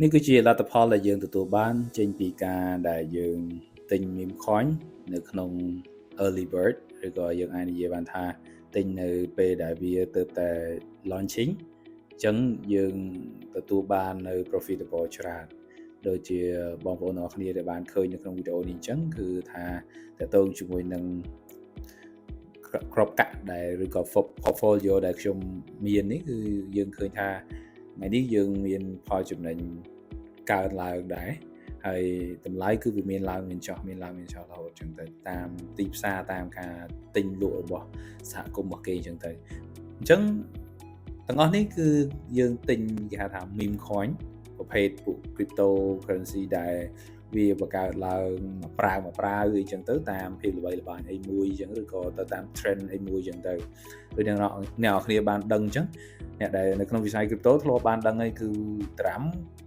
នេះគឺជាលទ្ធផលដែលយើងទទួលបានចេញពីការដែលយើងទិញ meme coin នៅក្នុង early bird ឬក៏យើងអាចនិយាយបានថាទិញនៅពេលដែលវាទើបតែ launching អញ្ចឹងយើងទទួលបាននៅ profitable ច្រើនដូចជាបងប្អូនទាំងអស់គ្នាដែលបានឃើញនៅក្នុងវីដេអូនេះអញ្ចឹងគឺថាតើតើជាមួយនឹងក្របកាក់ដែលឬក៏ portfolio ដែលខ្ញុំមាននេះគឺយើងឃើញថាថ្ងៃនេះយើងមានផលចំណេញកើនឡើងដែរហើយតម្លៃគឺវាមានឡើងមានចុះមានឡើងមានចុះរហូតអញ្ចឹងទៅតាមទីផ្សារតាមការទិញលក់របស់សហគមន៍របស់គេអញ្ចឹងទៅអញ្ចឹងទាំងអស់នេះគឺយើងទិញគេហៅថា meme coin ប្រភេទពួក cryptocurrency ដែលវាបង្កើតឡើងមកប្រើអីចឹងទៅតាមភាពល្បីល្បាញអីមួយចឹងឬក៏ទៅតាម trend អីមួយចឹងទៅដូចអ្នកនរគ្នាបានដឹងចឹងអ្នកដែលនៅក្នុងវិស័យ crypto ធ្លាប់បានដឹងហើយគឺត្រាំ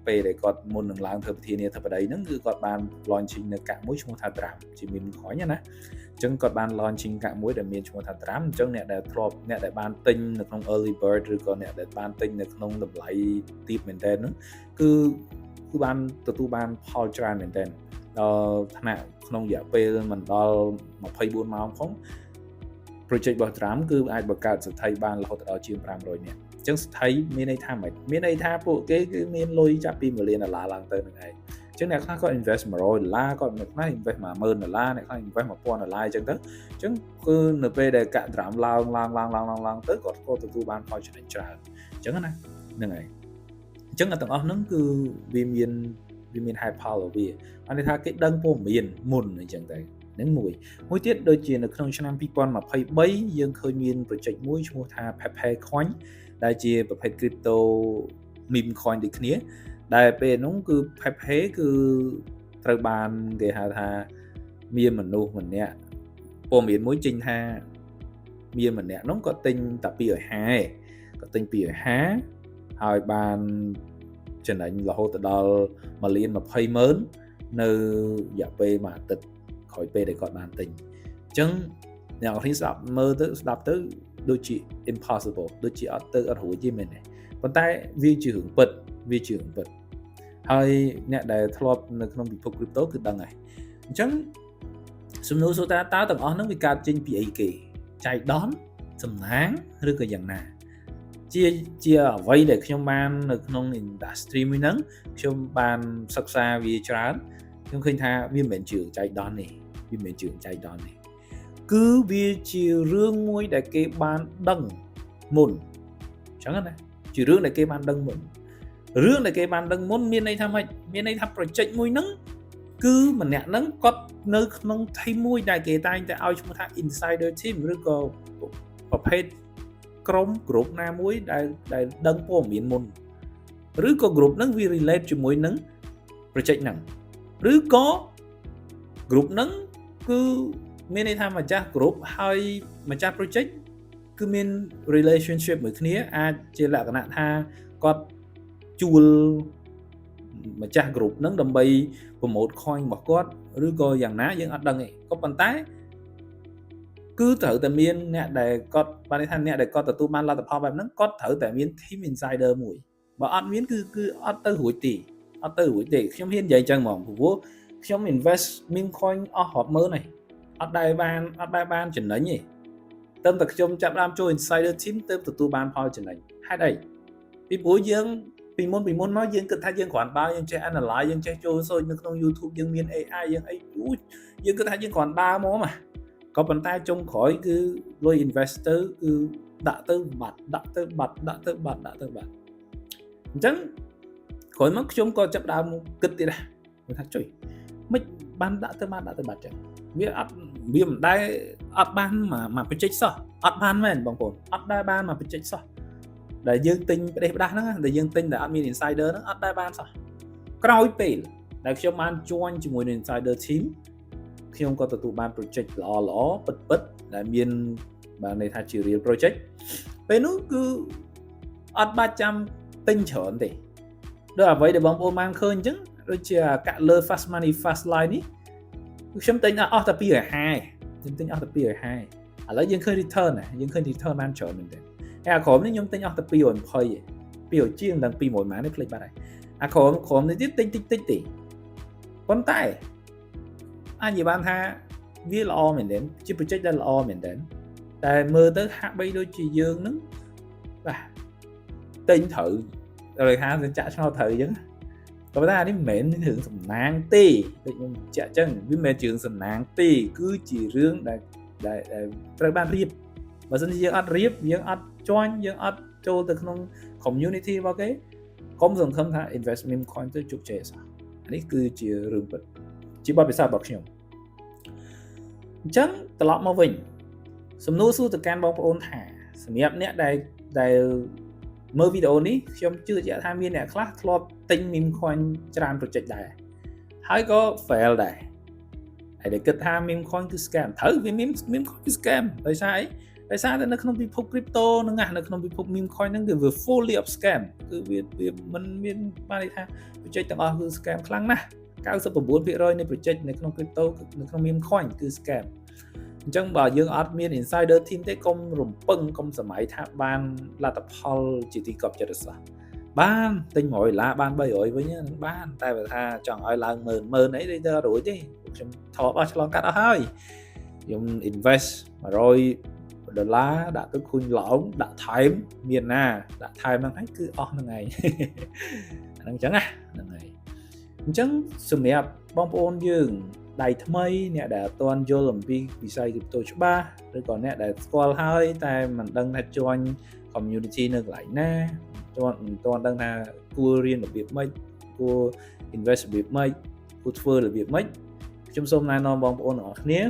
ពេលដែលគាត់មុននឹងឡើងធ្វើប្រធានាធិបតីហ្នឹងគឺគាត់បាន launching នៅកាក់មួយឈ្មោះថាត្រាំជា meme coin ណាអញ្ចឹងគាត់បាន launching កាក់មួយដែលមានឈ្មោះថាត្រាំអញ្ចឹងអ្នកដែលបានទិញនៅក្នុង early bird ឬក៏អ្នកដែលបានទិញនៅក្នុងតម្លៃទាបមែនតើហ្នឹងគឺបានទទួលបានផលច្រើនមែនតើដល់ថ្នាក់ក្នុងរយៈពេលមិនដល់24ម៉ោងផង project របស់ Trump គឺអាចបង្កើតសទ្ធិបានរហូតដល់ជាង500នាក់អញ្ចឹងសទ្ធិមានន័យថាម៉េចមានន័យថាពួកគេគឺមានលុយចាប់ពី$1 លានឡើងទៅហ្នឹងឯងអញ្ចឹងអ្នកខ្លះគាត់ invest $100គាត់អ្នកខ្លះ invest $10,000អ្នកខ្លះ invest $1,000អញ្ចឹងទៅអញ្ចឹងគឺនៅពេលដែលកាក់ Trump ឡើងទៅគាត់ក៏ទទួលបានផលចំណេញច្រើនអញ្ចឹងណាហ្នឹងហើយអញ្ចឹងទាំងអស់ហ្នឹងគឺវាមាន high power វាបានន័យថាគេដឹងព័ត៌មានមុនអញ្ចឹងទៅនឹងមួយទៀតដូចជានៅក្នុងឆ្នាំ2023យើងឃើញមាន project មួយឈ្មោះថា Pepe Coin ដែលជាប្រភេទ crypto meme coin ដូចគ្នាដែលពេលនោះគឺ Pepe គឺត្រូវបានគេហៅថាមានមនុស្សម្នាក់ព័ត៌មានមួយចេញថាមានម្នាក់នោះគាត់ទិញតែ250គាត់ទិញ250ហើយបានចំណេញរហូតដល់$1,20,000នៅរយៈពេលមួយអាទិត្យក្រោយពេលដែលគាត់បានទិញអញ្ចឹងអ្នកនរគ្នាស្ដាប់ទៅដូចជា impossible ដូចជាអត់រួចទេមែនទេប៉ុន្តែវាជារឿងពិតហើយអ្នកដែលធ្លាប់នៅក្នុងពិភព crypto គឺដឹងហើយអញ្ចឹងសំណួរសួរថាតើទាំងអស់ហ្នឹងវាកើតចេញពីអីគេចៃដន្យសំណាងឬក៏យ៉ាងណាជាអ្វីដែលខ្ញុំបាននៅក្នុង industry មួយហ្នឹងខ្ញុំបានសិក្សាវាច្រើនខ្ញុំឃើញថាវាមិនមែនជាចៃដន្យទេគឺវាជារឿងមួយដែលគេបានដឹងមុនអញ្ចឹងណាជារឿងដែលគេបានដឹងមុនមានន័យថាម៉េចមានន័យថា project មួយហ្នឹងគឺម្នាក់ហ្នឹងគាត់នៅក្នុង team មួយដែលគេតែងតែឲ្យឈ្មោះថា insider team ឬក៏ប្រភេទក្រុម group ណាមួយដែលដឹងព័ត៌មានមុនឬក៏ group ហ្នឹងវា relate ជាមួយនឹង project ហ្នឹងឬក៏ group ហ្នឹងគឺមានន័យថាម្ចាស់ group ហើយម្ចាស់ project គឺមាន relationship មួយគ្នាអាចជាលក្ខណៈថាគាត់ជួលម្ចាស់ group ហ្នឹងដើម្បី promote coin របស់គាត់ឬក៏យ៉ាងណាយើងអត់ដឹងទេក៏ប៉ុន្តែគឺត្រូវតែមានអ្នកដែលគាត់បានន័យថាអ្នកដែលគាត់ទទួលបានលទ្ធផលបែបហ្នឹងគាត់ត្រូវតែមាន team insider មួយបើអត់មានគឺអត់ទៅរួចទេខ្ញុំហ៊ាននិយាយចឹងហ្មងព្រោះខ្ញុំ invest meme coin អស់រាប់ម៉ឺនហើយអត់ដែលបានចំណេញទេតែខ្ញុំចាប់ដើមចូល insider team ទៅទទួលបានផលចំណេញហេតុអីពីព្រោះយើងពីមុនមកយើងគិតថាយើងគ្រាន់បើយើងចេះ analyze យើងចេះចូលសូចនៅក្នុង YouTube យើងមាន AI យើងអីយើងគិតថាយើងគ្រាន់បើមកmàក៏ប៉ុន្តែចុងក្រោយគឺលុយ investor គឺដាក់ទៅបាត់អញ្ចឹងក្រោយមកខ្ញុំក៏ចាប់ដើមគិតទៀតដែរថាចុយមិនបានដាក់ទៅបាត់ចឹងវាមិនដែលអត់បានមកបញ្ចេញសោះអត់បានមែនបងប្អូនអត់ដែលបានមកបញ្ចេញសោះដែលយើងទិញផ្ដេសផ្ដាស់ហ្នឹងដែលយើងទិញតែអត់មាន insider ហ្នឹងអត់ដែលបានសោះក្រោយពេលដែលខ្ញុំបាន join ជាមួយនឹង insider team ខ្ញុំក៏ទទួលបាន project ល្អពិតដែលមានបានន័យថាជា real project ពេលនោះគឺអត់បាច់ចាំទិញច្រើនទេដូចអ្វីដែលបងប្អូនបានឃើញអញ្ចឹងដូចជាកាក់លើ fast money fast line នេះខ្ញុំទិញអស់តែ250ខ្ញុំទិញអស់តែ250ឥឡូវយើងឃើញ return បានច្រើនមែនទេហើយអាក្រុមនេះខ្ញុំទិញអស់តែ220 200ជាងដល់200ម៉ាននេះភ្លេចបាត់ហើយ ក្រុមនេះទៀតតិចទេប៉ុន្តែអាចនិយាយបានថាវាល្អមែនទែនជា project ដែលល្អមែនទែនតែមើលទៅហាក់បីដូចជាយើងនឹងបាទទិញត្រូវហើយថាទៅចាក់ឆ្នោតត្រូវអញ្ចឹងក៏ប៉ុន្តែអានេះមិនមែនរឿងសំណាងទេដូចខ្ញុំបញ្ជាក់អញ្ចឹងវាមិនមែនរឿងសំណាងទេគឺជារឿងដែលត្រូវបានរៀបបើមិនយើងអត់រៀបយើងអត់joinយើងអត់ចូលទៅក្នុង community របស់គេកុំសង្ឃឹមថា investment coin ទៅជោគជ័យអសោះអានេះគឺជារឿងពិតជាបទពិសោធន៍របស់ខ្ញុំអញ្ចឹងត្រឡប់មកវិញសំណួរសួរទៅកាន់បងប្អូនថាសម្រាប់អ្នកដែលមើលវីដេអូនេះខ្ញុំជឿជាក់ថាមានអ្នកខ្លះធ្លាប់ទិញ meme coin ច្រើន project ដែរហើយក៏ fail ដែរហើយដែលគិតថា meme coin គឺ scam ត្រូវវា meme coin គឺ scam ដោយសារអីដោយសារតែនៅក្នុងពិភព crypto ហ្នឹងនៅក្នុងពិភព meme coin ហ្នឹងគឺវា fully of scam គឺវាមិនមានបានន័យថា project ទាំងអស់គឺ scam ខ្លាំងណាស់99% នៃ project នៅក្នុង crypto នៅក្នុង meme coin គឺ scam អញ្ចឹងបើយើងអត់មាន insider team ទេកុំរំពឹងកុំសម័យថាបានលទ្ធផលជាទីកប់ចិត្តសោះបានទិញ$100បាន300វិញហ្នឹងបានតែបើថាចង់ឲ្យឡើង10000អីទៅរួចទេខ្ញុំថតអស់ឆ្លងកាត់អស់ហើយខ្ញុំ invest $100ដាក់ទៅឃើញឡើងដាក់ថែមមានណាដាក់ថែមហ្នឹងហើយគឺអស់ហ្នឹងឯងហ្នឹងអញ្ចឹងណាហ្នឹងហើយអញ្ចឹងសម្រាប់បងប្អូនយើងដៃថ្មីអ្នកដែលអត់ទាន់យល់អំពីវិស័យ crypto ច្បាស់ឬក៏អ្នកដែលស្គាល់ហើយតែមិនដឹងថា join community នៅកន្លែងណាមិនទាន់ដឹងថាគួររៀនរបៀបម៉េចគួរ invest របៀបម៉េចគួរធ្វើរបៀបម៉េចខ្ញុំសូមណែនាំបងប្អូនទាំងអស់គ្នា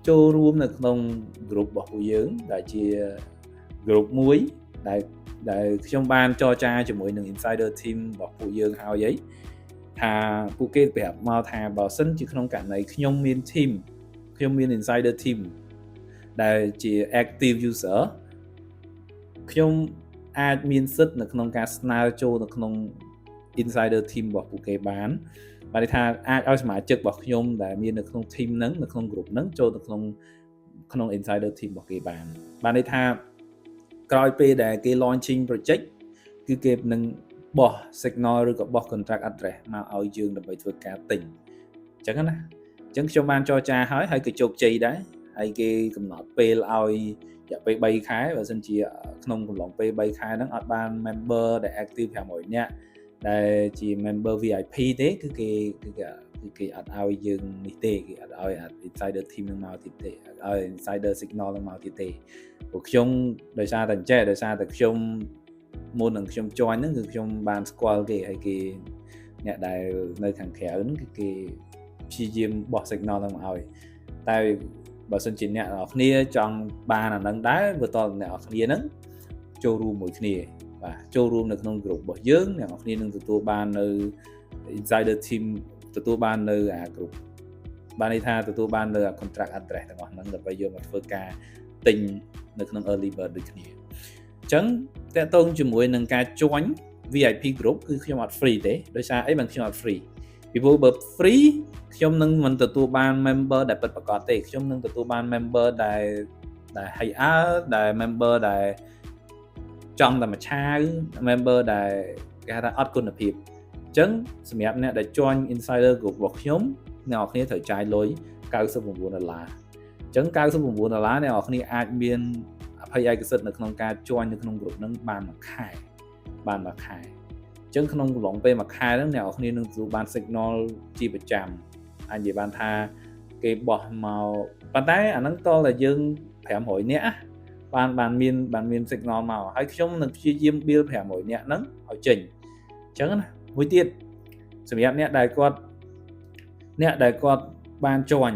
ចូលរួមនៅក្នុង group របស់ពួកយើងដែលជា group មួយដែលខ្ញុំបានចរចាជាមួយនឹង insider team របស់ពួកយើងហើយថាពួកគេប្រាប់មកថាបើសិនជាក្នុងករណីខ្ញុំមាន team ខ្ញុំមាន insider team ដែលជា active user ខ្ញុំអាចមានសិទ្ធិនៅក្នុងការស្នើចូលនៅក្នុង insider team របស់ពួកគេបានន័យថាអាចឲ្យសមាជិករបស់ខ្ញុំដែលមាននៅក្នុង team ហ្នឹងនៅក្នុង group ហ្នឹងចូលទៅក្នុង insider team របស់គេបានន័យថាក្រោយពេលដែលគេ launching project គឺគេនឹងបោះ signal ឬក៏បោះ contract address មកឲ្យយើងដើម្បីធ្វើការទិញអញ្ចឹងណាអញ្ចឹងខ្ញុំបានចរចាហើយក៏ជោគជ័យដែរហើយគេកំណត់ពេលឲ្យរយៈពេល3ខែបើសិនជាក្នុងកំឡុងពេល3ខែហ្នឹងអត់បាន member ដែល active 500នាក់ដែលជា member VIP ទេគឺគេអត់ឲ្យយើងនេះទេគេអត់ឲ្យ insider team នឹងមកទៀតទេអត់ឲ្យ insider signal នឹងមកទៀតទេព្រោះខ្ញុំដោយសារតែខ្ញុំមុននឹងខ្ញុំ join ហ្នឹងគឺខ្ញុំបានស្គាល់គេហើយគេអ្នកដែលនៅខាងក្រៅហ្នឹងគឺគេព្យាយាមបោះ signal ហ្នឹងមកឲ្យតែបើសិនជាអ្នកនរគ្នាចង់បានអាហ្នឹងដែរបើតើអ្នកនរគ្នាហ្នឹងចូលរួមមួយគ្នាបាទចូលរួមនៅក្នុង group របស់យើងអ្នកនរគ្នានឹងទទួលបាននៅ insider team ទទួលបាននៅអា group បានន័យថាទទួលបាននៅ contract address ទាំងអស់ហ្នឹងដើម្បីយកមកធ្វើការទិញនៅក្នុង early bird ដូចគ្នាអញ្ចឹងតើតើជាមួយនឹងការ join VIP group គឺខ្ញុំអត់ free ទេដោយសារអីបានខ្ញុំអត់ free ពីព្រោះបើ free ខ្ញុំនឹងមិនទទួលបាន member ដែលពិតប្រាកដទេខ្ញុំនឹងទទួលបាន member ដែល high ដែល member ដែលចង់តែមួយឆាវ member ដែលគេហៅថាអត់គុណភាពអញ្ចឹងសម្រាប់អ្នកដែល join insider group របស់ខ្ញុំអ្នកនរគ្នាត្រូវចាយលុយ$99អញ្ចឹង$99អ្នកនរគ្នាអាចមានអភ័យឯកសិទ្ធិនៅក្នុងការ join នៅក្នុង group ហ្នឹងបានមួយខែអញ្ចឹងក្នុងកំឡុងពេលមួយខែហ្នឹងអ្នកនរគ្នានឹងទទួលបាន signal ជាប្រចាំអាចនិយាយបានថាគេបោះមកប៉ុន្តែអាហ្នឹងតតែយើង500នាក់បានមាន signal មកហើយខ្ញុំនឹងព្យាយាម build 500នាក់ហ្នឹងឲ្យចេញអញ្ចឹងណាមួយទៀតសម្រាប់អ្នកដែលគាត់បាន join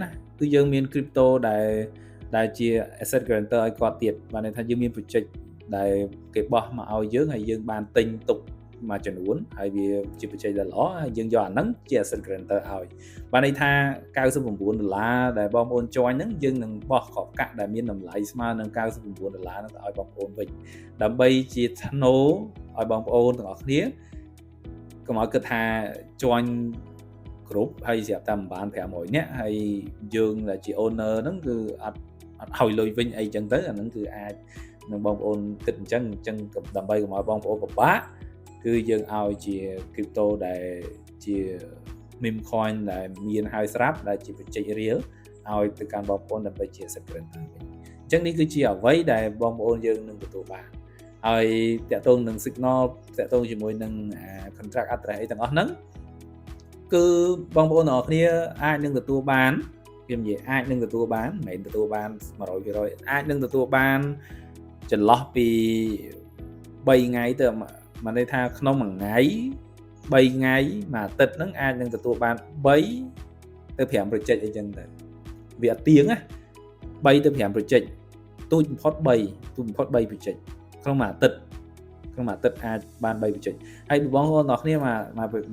ណាគឺយើងមាន crypto ដែលជា asset guarantor ឲ្យគាត់ទៀតបានន័យថាយើងមាន project ដែលគេបោះមកឲ្យយើងហើយយើងបានទិញទុកមួយចំនួនហើយវាជា project ដែលល្អហើយយើងយកអាហ្នឹងជា asset guarantor ឲ្យបានន័យថា$99ដែលបងប្អូន join ហ្នឹងយើងនឹងបោះក្របកាក់ដែលមានតម្លៃស្មើនឹង$99ហ្នឹងទៅឲ្យបងប្អូនវិញដើម្បីជាធ្នូឲ្យបងប្អូនទាំងអស់គ្នាកុំឲ្យគិតថា join group ហើយស្រាប់តែមិនបាន500នាក់ហើយយើងដែលជា owner ហ្នឹងគឺអត់ឲ្យលុយវិញអីចឹងទៅអាហ្នឹងគឺអាចនឹងបងប្អូនគិតអញ្ចឹងដើម្បីកុំឲ្យបងប្អូនពិបាក គឺយើងឲ្យជា crypto ដែលជា meme coin ដែលមានហើយស្រាប់ដែលជាបច្ចេករៀលឲ្យទៅកាន់បងប្អូនដើម្បីជា secret វិញអញ្ចឹងនេះគឺជាអ្វីដែលបងប្អូនយើងនឹងទទួលបានហើយតាក់ទងនឹង signal តាក់ទងជាមួយនឹង contract address អីទាំងអស់ហ្នឹងគឺបងប្អូនទាំងអស់គ្នាអាចនឹងទទួលបានខ្ញុំនិយាយអាចនឹងទទួលបានមិនមែនទទួលបាន 100% អាចនឹងទទួលបានចន្លោះពី3ថ្ងៃទៅមកន័យថាក្នុងមួយថ្ងៃ3ថ្ងៃមួយអាទិត្យហ្នឹងអាចនឹងទទួលបាន3ទៅ5 project អីចឹងទៅវាអត់ទៀងណា3ទៅ5 project ទូចបំផុត3 project ក្នុងមួយអាទិត្យអាចបាន3 project ហើយបងប្អូនទាំងគ្នាមួយ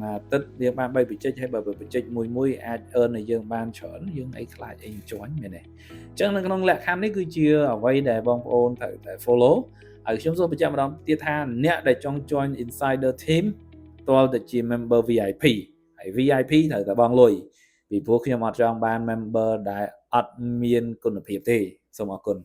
អាទិត្យវាបាន3 project ហើយបើ project មួយអាច earn ឲ្យយើងបានច្រើនយើងអីខ្លាចអីចាញ់មែនទេអញ្ចឹងនៅក្នុងលក្ខខណ្ឌនេះគឺជាអ្វីដែលបងប្អូនត្រូវតែ follow ហើយខ្ញុំសូមបញ្ជាក់ម្ដងទៀតថាអ្នកដែលចង់ join insider team តលតែជា member VIP ហើយ VIP ត្រូវតែបង់លុយពីព្រោះខ្ញុំអត់ចង់បាន member ដែលអត់មានគុណភាពទេសូមអរគុណ